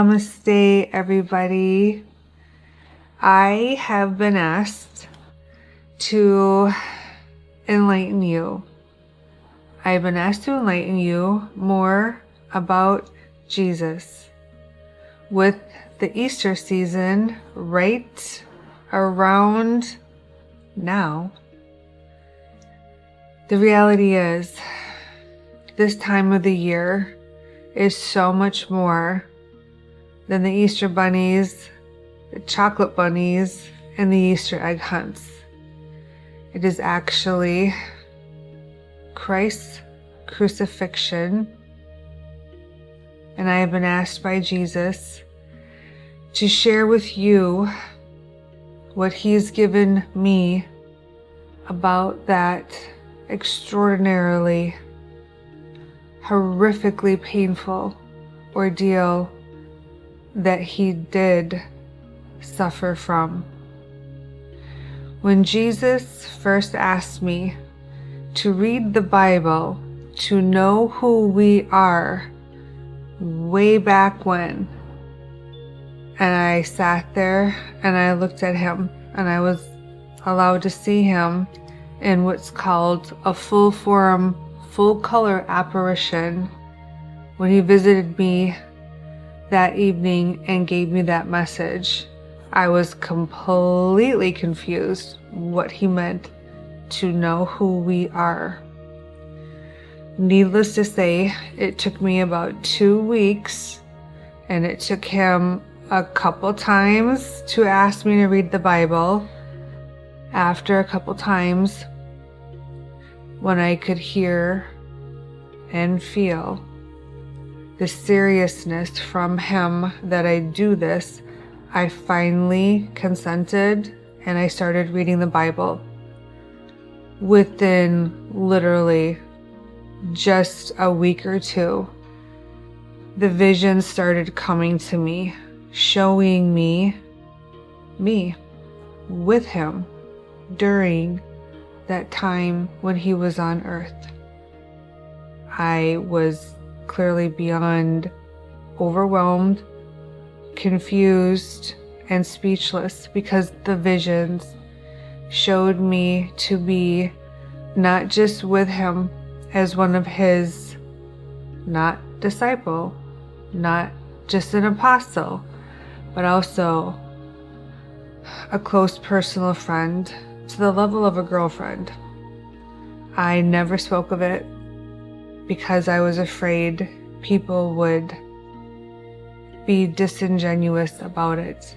Namaste, everybody. I have been asked to enlighten you. I've been asked to enlighten you more about Jesus. With the Easter season right around now, the reality is this time of the year is so much more than the Easter bunnies, the chocolate bunnies, and the Easter egg hunts. It is actually Christ's crucifixion, and I have been asked by Jesus to share with you what He's given me about that extraordinarily, horrifically painful ordeal that He did suffer from. When Jesus first asked me to read the Bible to know who we are way back when, and I sat there and I looked at Him and I was allowed to see Him in what's called a full form, full color apparition when He visited me that evening and gave me that message. I was completely confused what He meant to know who we are. Needless to say, it took me about 2 weeks, and it took Him a couple times to ask me to read the Bible. After a couple times, when I could hear and feel the seriousness from Him that I do this, I finally consented and I started reading the Bible. Within literally just a week or two, the visions started coming to me, showing me with Him during that time when He was on earth. I was clearly beyond overwhelmed, confused, and speechless because the visions showed me to be not just with Him as one of His, not disciple, not just an apostle, but also a close personal friend to the level of a girlfriend. I never spoke of it because I was afraid people would be disingenuous about it.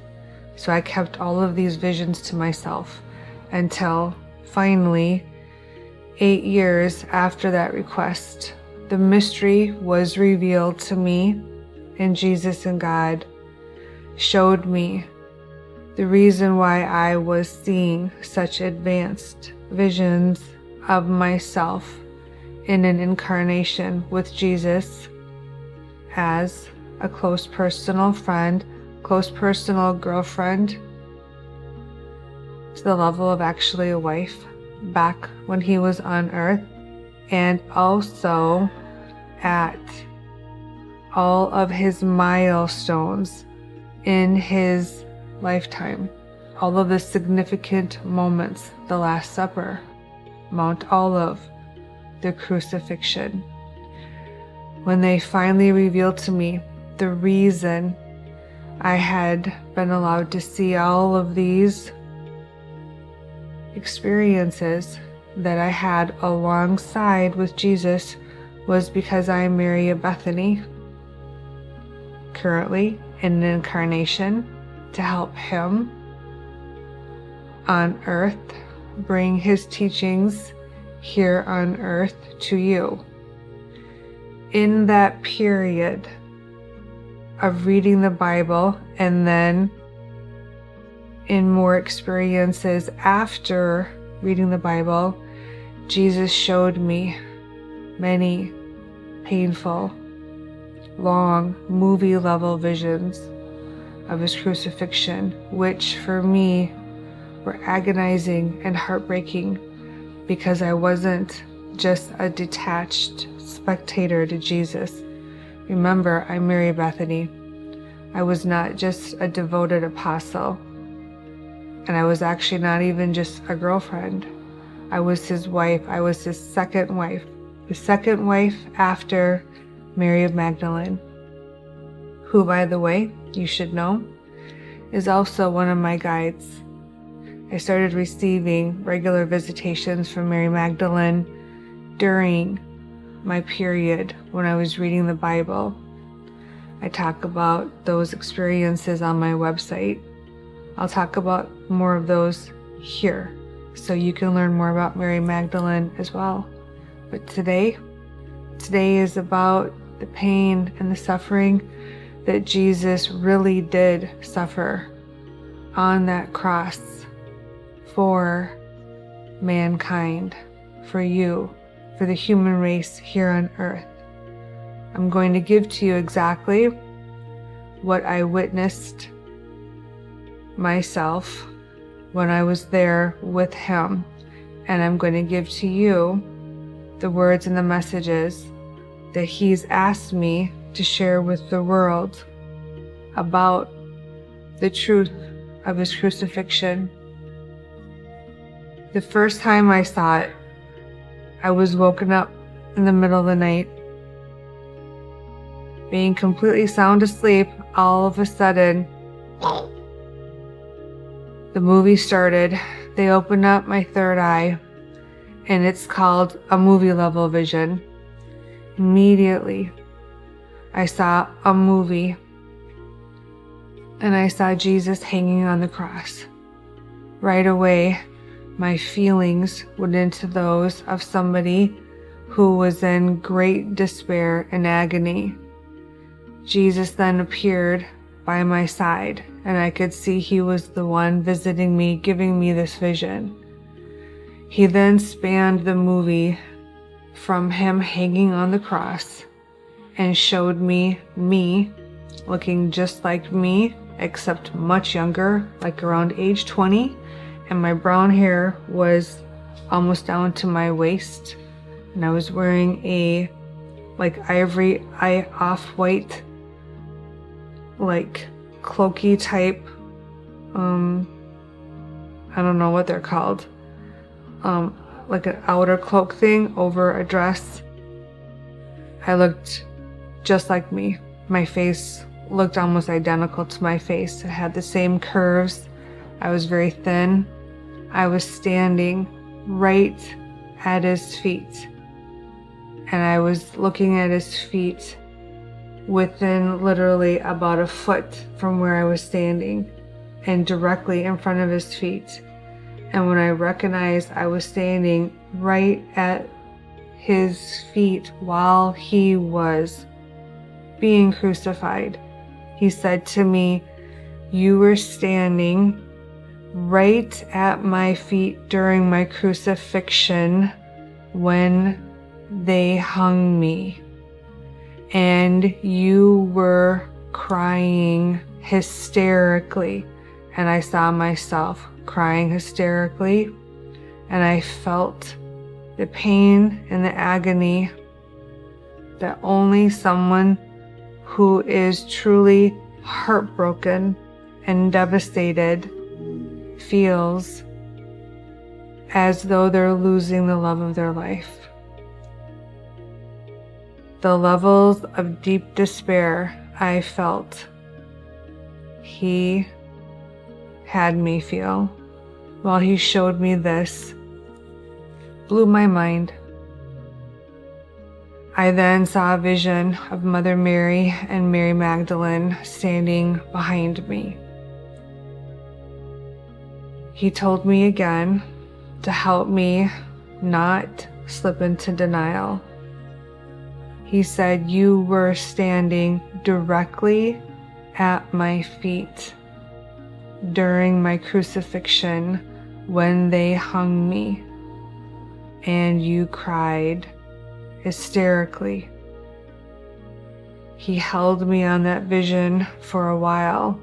So I kept all of these visions to myself until finally, 8 years after that request, the mystery was revealed to me, and Jesus and God showed me the reason why I was seeing such advanced visions of myself in an incarnation with Jesus as a close personal friend, close personal girlfriend, to the level of actually a wife back when He was on earth, and also at all of His milestones in His lifetime, all of the significant moments, the Last Supper, Mount Olive, the crucifixion. When they finally revealed to me the reason I had been allowed to see all of these experiences that I had alongside with Jesus was because I am Mary of Bethany, currently in an incarnation to help Him on earth bring His teachings here on earth to you. In that period of reading the Bible, and then in more experiences after reading the Bible, Jesus showed me many painful, long, movie-level visions of His crucifixion, which for me were agonizing and heartbreaking because I wasn't just a detached spectator to Jesus. Remember, I'm Mary Bethany. I was not just a devoted apostle, and I was actually not even just a girlfriend. I was his wife. I was his second wife. The second wife after Mary of Magdalene, who, by the way, you should know, is also one of my guides. I started receiving regular visitations from Mary Magdalene during my period when I was reading the Bible. I talk about those experiences on my website. I'll talk about more of those here, so you can learn more about Mary Magdalene as well. But today is about the pain and the suffering that Jesus really did suffer on that cross for mankind, for you, for the human race here on earth. I'm going to give to you exactly what I witnessed myself when I was there with him, and I'm going to give to you the words and the messages that he's asked me to share with the world about the truth of his crucifixion. The first time I saw it, I was woken up in the middle of the night, being completely sound asleep. All of a sudden, the movie started. They opened up my third eye, and it's called a movie level vision. Immediately, I saw a movie, and I saw Jesus hanging on the cross. Right away, my feelings went into those of somebody who was in great despair and agony. Jesus then appeared by my side, and I could see he was the one visiting me, giving me this vision. He then spanned the movie from him hanging on the cross and showed me looking just like me, except much younger, like around age 20, and my brown hair was almost down to my waist, and I was wearing a ivory off-white cloaky type, I don't know what they're called, like an outer cloak thing over a dress. I looked just like me. My face looked almost identical to my face. It had the same curves. I was very thin. I was standing right at his feet, and I was looking at his feet within literally about a foot from where I was standing and directly in front of his feet. And when I recognized I was standing right at his feet while he was being crucified, he said to me, "You were standing right at my feet during my crucifixion when they hung me, and you were crying hysterically." And I saw myself crying hysterically, and I felt the pain and the agony that only someone who is truly heartbroken and devastated feels, as though they're losing the love of their life. The levels of deep despair I felt, he had me feel while he showed me this blew my mind. I then saw a vision of Mother Mary and Mary Magdalene standing behind me. He told me again to help me not slip into denial. He said, "You were standing directly at my feet during my crucifixion when they hung me, and you cried hysterically." He held me on that vision for a while.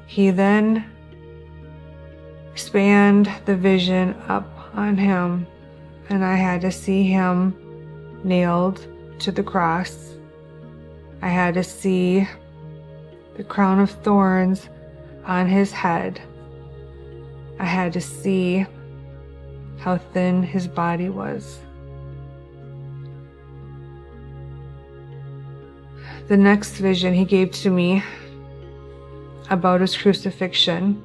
He then spanned the vision up on him, and I had to see him nailed to the cross. I had to see the crown of thorns on his head. I had to see how thin his body was. The next vision he gave to me about his crucifixion,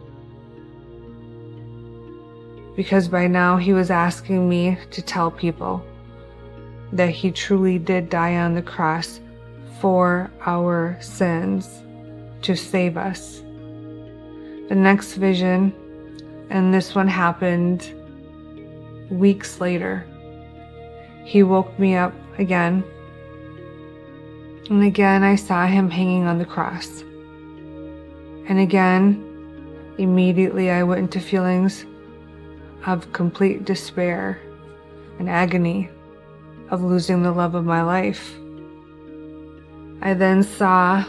because by now he was asking me to tell people that he truly did die on the cross for our sins to save us. The next vision, and this one happened weeks later, he woke me up again, and again I saw him hanging on the cross. And again, immediately I went into feelings of complete despair and agony of losing the love of my life. I then saw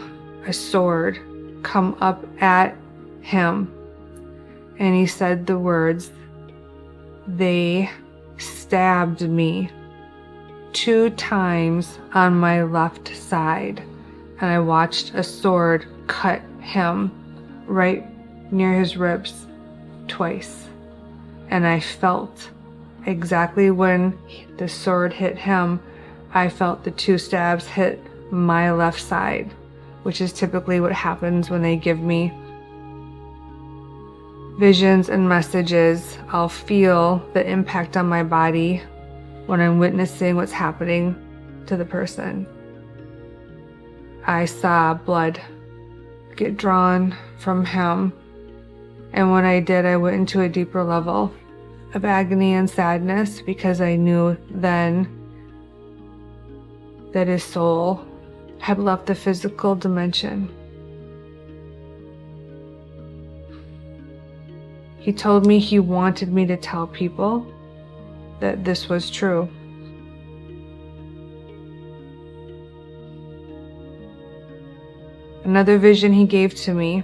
a sword come up at him, and he said the words, "They stabbed me 2 times on my left side," and I watched a sword cut him right near his ribs twice. And I felt exactly when the sword hit him, I felt the 2 stabs hit my left side, which is typically what happens when they give me visions and messages. I'll feel the impact on my body when I'm witnessing what's happening to the person. I saw blood get drawn from him, and when I did, I went into a deeper level of agony and sadness, because I knew then that his soul had left the physical dimension. He told me he wanted me to tell people that this was true. Another vision he gave to me,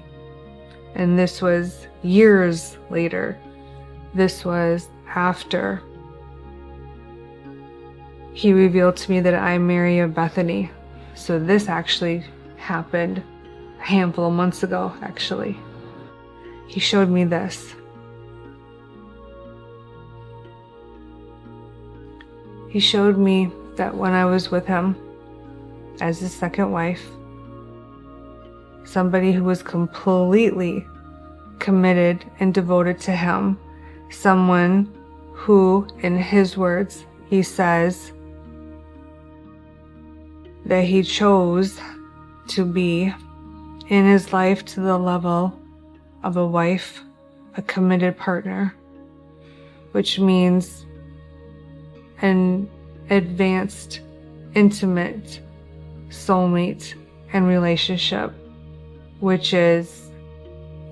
and this was years later. This was after he revealed to me that I'm Mary of Bethany. So this actually happened a handful of months ago, actually. He showed me this. He showed me that when I was with him as his second wife, somebody who was completely committed and devoted to him, someone who, in his words, he says that he chose to be in his life to the level of a wife, a committed partner, which means an advanced, intimate soulmate and relationship, which is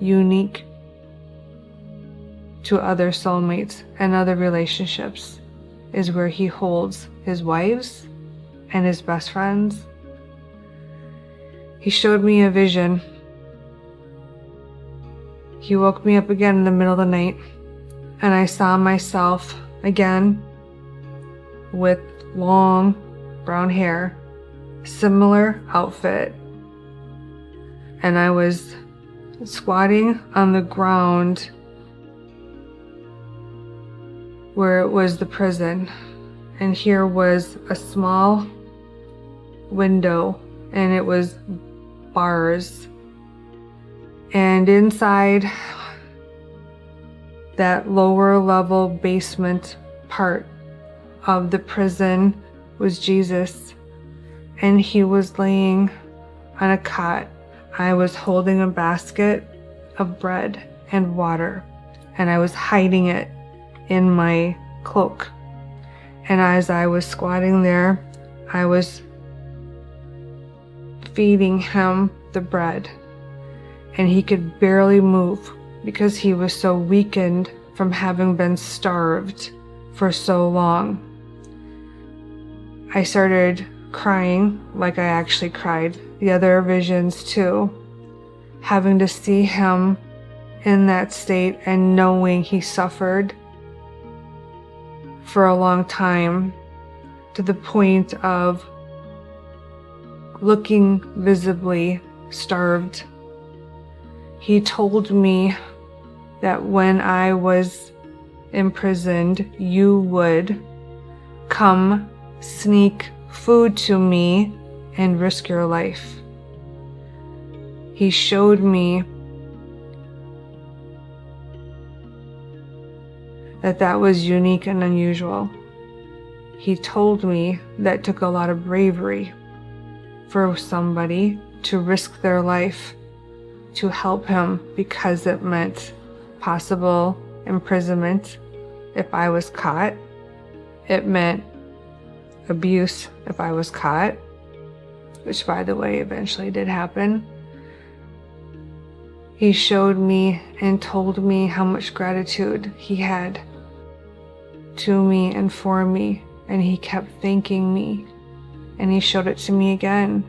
unique to other soulmates and other relationships, is where he holds his wives and his best friends. He showed me a vision. He woke me up again in the middle of the night, and I saw myself again with long brown hair, similar outfit, and I was squatting on the ground where it was the prison, and here was a small window, and it was bars, and inside that lower level basement part of the prison was Jesus, and he was laying on a cot. I was holding a basket of bread and water, and I was hiding it in my cloak. And as I was squatting there, I was feeding him the bread, and he could barely move because he was so weakened from having been starved for so long. I started crying like I actually cried the other visions too, having to see him in that state and knowing he suffered for a long time, to the point of looking visibly starved He told me that when I was imprisoned, you would come sneak food to me and risk your life. He showed me that that was unique and unusual. He told me that took a lot of bravery for somebody to risk their life to help him, because it meant possible imprisonment if I was caught. It meant abuse if I was caught, which, by the way, eventually did happen. He showed me and told me how much gratitude he had to me and for me, and he kept thanking me. And he showed it to me again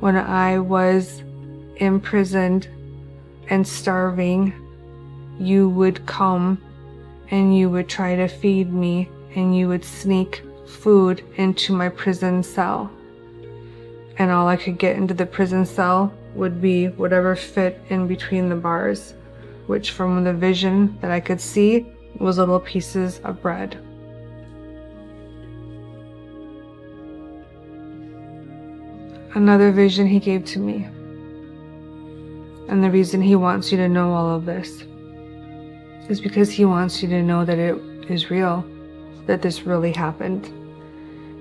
when I was imprisoned and starving. You would come and you would try to feed me, and you would sneak food into my prison cell. And all I could get into the prison cell would be whatever fit in between the bars, which from the vision that I could see was little pieces of bread. Another vision he gave to me, and the reason he wants you to know all of this is because he wants you to know that it is real, that this really happened.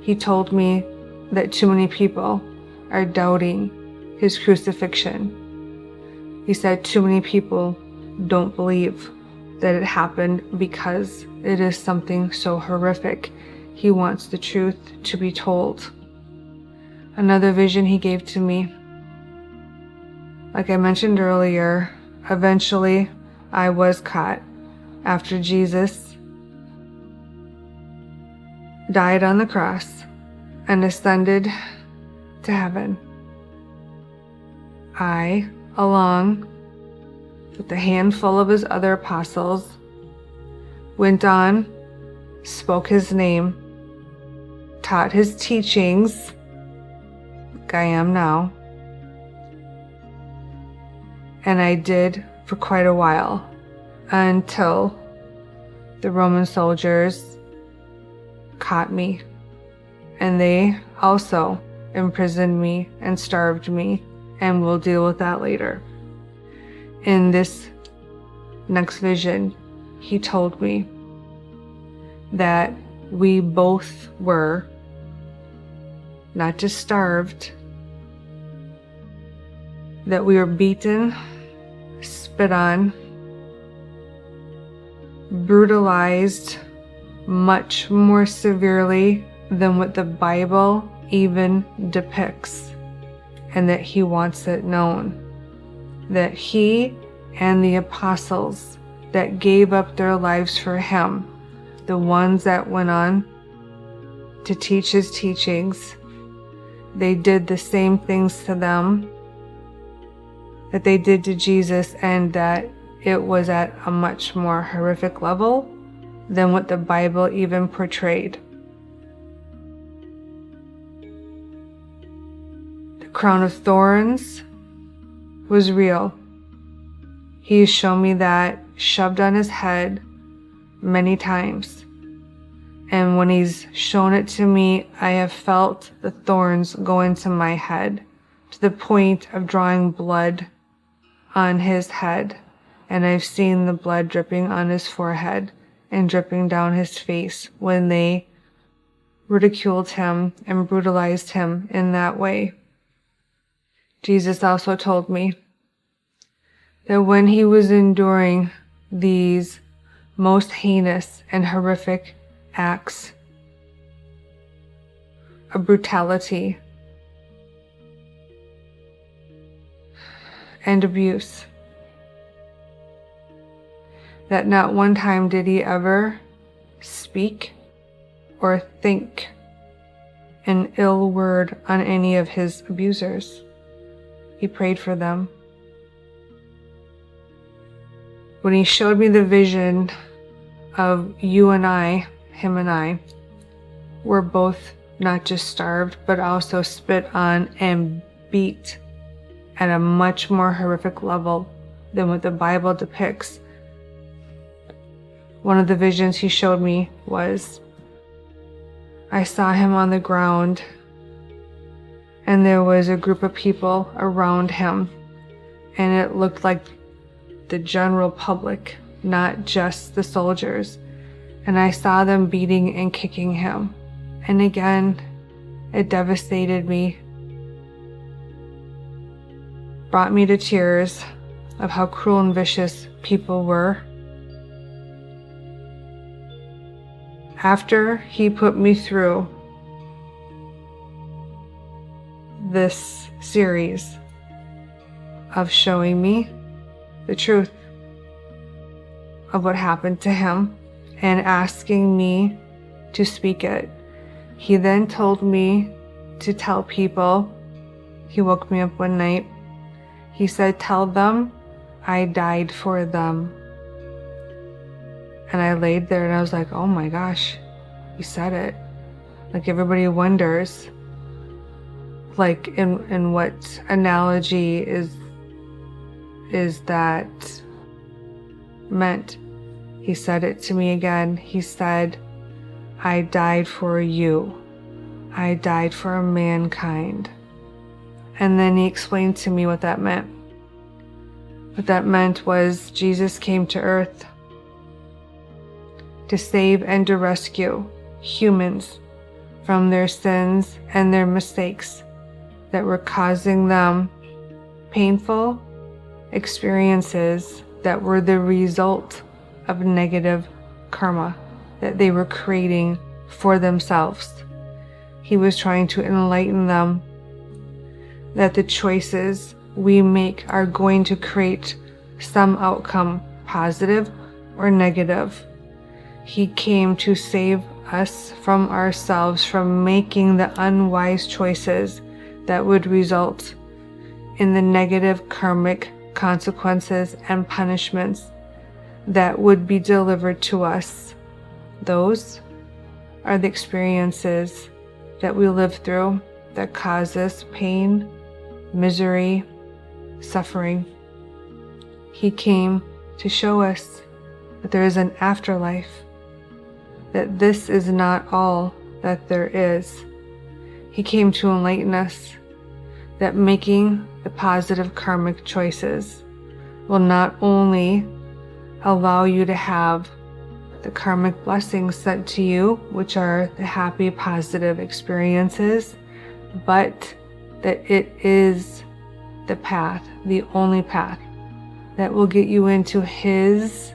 He told me that too many people are doubting his crucifixion. He said too many people don't believe that it happened because it is something so horrific. He wants the truth to be told. Another vision he gave to me, like I mentioned earlier, eventually I was caught after Jesus died on the cross and ascended to heaven. I, along with a handful of his other apostles, went on, spoke his name, taught his teachings, like I am now, and I did for quite a while until the Roman soldiers caught me, and they also imprisoned me and starved me, and we'll deal with that later. In this next vision, he told me that we both were not just starved, that we were beaten, spit on, brutalized much more severely than what the Bible even depicts, and that he wants it known that he and the apostles that gave up their lives for him, the ones that went on to teach his teachings, they did the same things to them that they did to Jesus, and that it was at a much more horrific level than what the Bible even portrayed. The crown of thorns was real. He's shown me that shoved on his head many times. And when he's shown it to me, I have felt the thorns go into my head to the point of drawing blood on his head. And I've seen the blood dripping on his forehead and dripping down his face when they ridiculed him and brutalized him in that way. Jesus also told me that when he was enduring these most heinous and horrific acts of brutality and abuse, that not one time did he ever speak or think an ill word on any of his abusers. He prayed for them. When he showed me the vision of you and I, him and I, were both not just starved, but also spit on and beat at a much more horrific level than what the Bible depicts. One of the visions he showed me was, I saw him on the ground, and there was a group of people around him, and it looked like the general public, not just the soldiers. And I saw them beating and kicking him. And again, it devastated me, brought me to tears of how cruel and vicious people were. After he put me through this series of showing me the truth of what happened to him and asking me to speak it, he then told me to tell people. He woke me up one night. He said, tell them I died for them. And I laid there and I was like, oh my gosh, he said it. Like, everybody wonders, like, in what analogy is that meant? He said it to me again. He said, I died for you. I died for mankind. And then he explained to me what that meant. What that meant was Jesus came to earth to save and to rescue humans from their sins and their mistakes that were causing them painful experiences that were the result of negative karma that they were creating for themselves. He was trying to enlighten them that the choices we make are going to create some outcome, positive or negative. He came to save us from ourselves, from making the unwise choices that would result in the negative karmic consequences and punishments that would be delivered to us. Those are the experiences that we live through that cause us pain, misery, suffering. He came to show us that there is an afterlife, that this is not all that there is. He came to enlighten us that making the positive karmic choices will not only allow you to have the karmic blessings sent to you, which are the happy, positive experiences, but that it is the path, the only path that will get you into His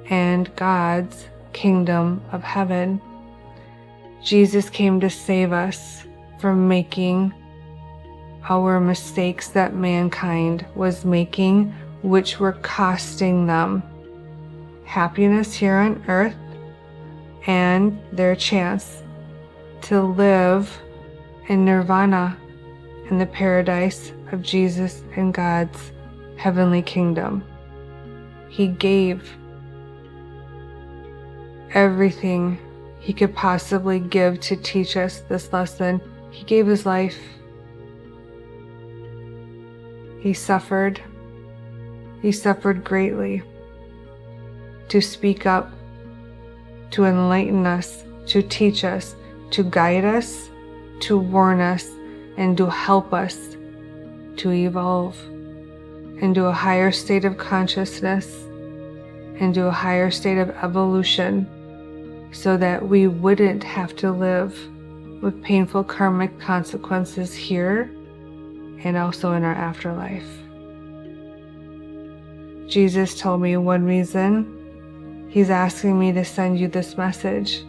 and God's kingdom of heaven. Jesus came to save us from making our mistakes that mankind was making, which were costing them happiness here on earth and their chance to live in nirvana, in the paradise of Jesus and God's heavenly kingdom. He gave everything He could possibly give to teach us this lesson. He gave His life. He suffered. He suffered greatly to speak up, to enlighten us, to teach us, to guide us, to warn us, and to help us to evolve into a higher state of consciousness, into a higher state of evolution, so that we wouldn't have to live with painful karmic consequences here and also in our afterlife. Jesus told me one reason He's asking me to send you this message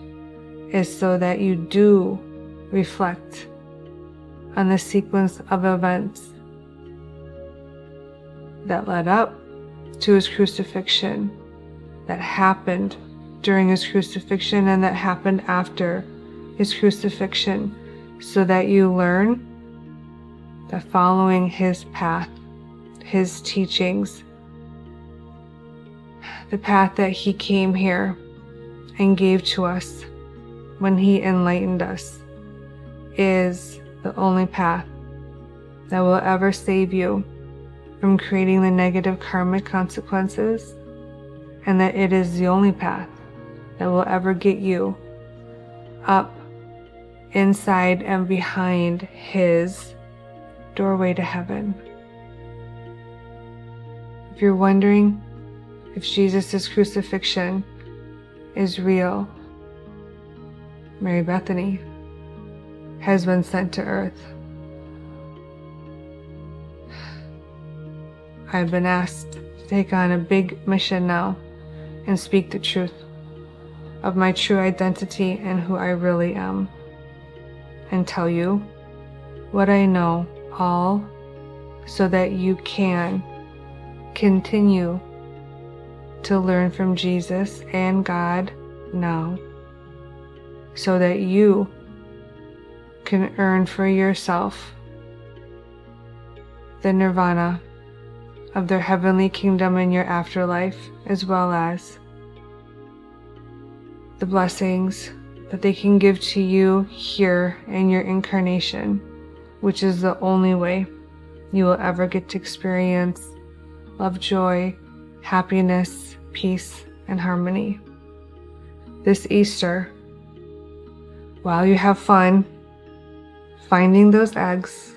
is so that you do reflect on the sequence of events that led up to His crucifixion, that happened during His crucifixion, and that happened after His crucifixion, so that you learn that following His path, His teachings, the path that He came here and gave to us when He enlightened us, is the only path that will ever save you from creating the negative karmic consequences, and that it is the only path that will ever get you up, inside, and behind His doorway to heaven. If you're wondering if Jesus' crucifixion is real, Mary Bethany has been sent to earth. I've been asked to take on a big mission now and speak the truth of my true identity and who I really am, and tell you what I know, all so that you can continue to learn from Jesus and God now, so that you can earn for yourself the nirvana of their heavenly kingdom in your afterlife, as well as the blessings that they can give to you here in your incarnation, which is the only way you will ever get to experience love, joy, happiness, peace, and harmony. This Easter, while you have fun finding those eggs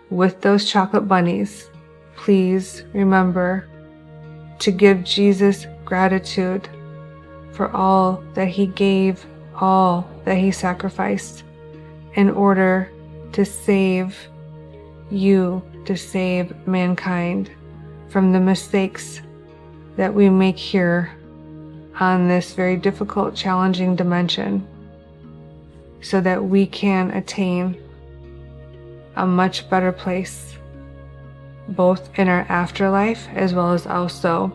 with those chocolate bunnies, please remember to give Jesus gratitude for all that He gave, all that He sacrificed in order to save you, to save mankind from the mistakes that we make here on this very difficult, challenging dimension, so that we can attain a much better place, both in our afterlife as well as also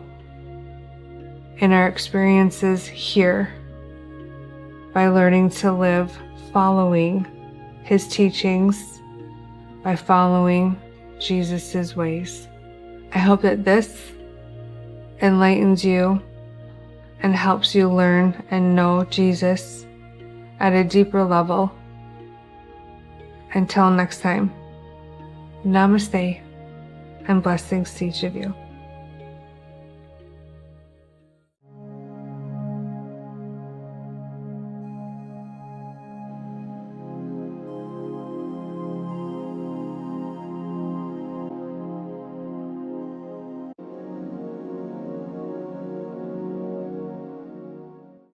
in our experiences here, by learning to live following His teachings, by following Jesus' ways. I hope that this enlightens you and helps you learn and know Jesus at a deeper level. Until next time, namaste and blessings to each of you.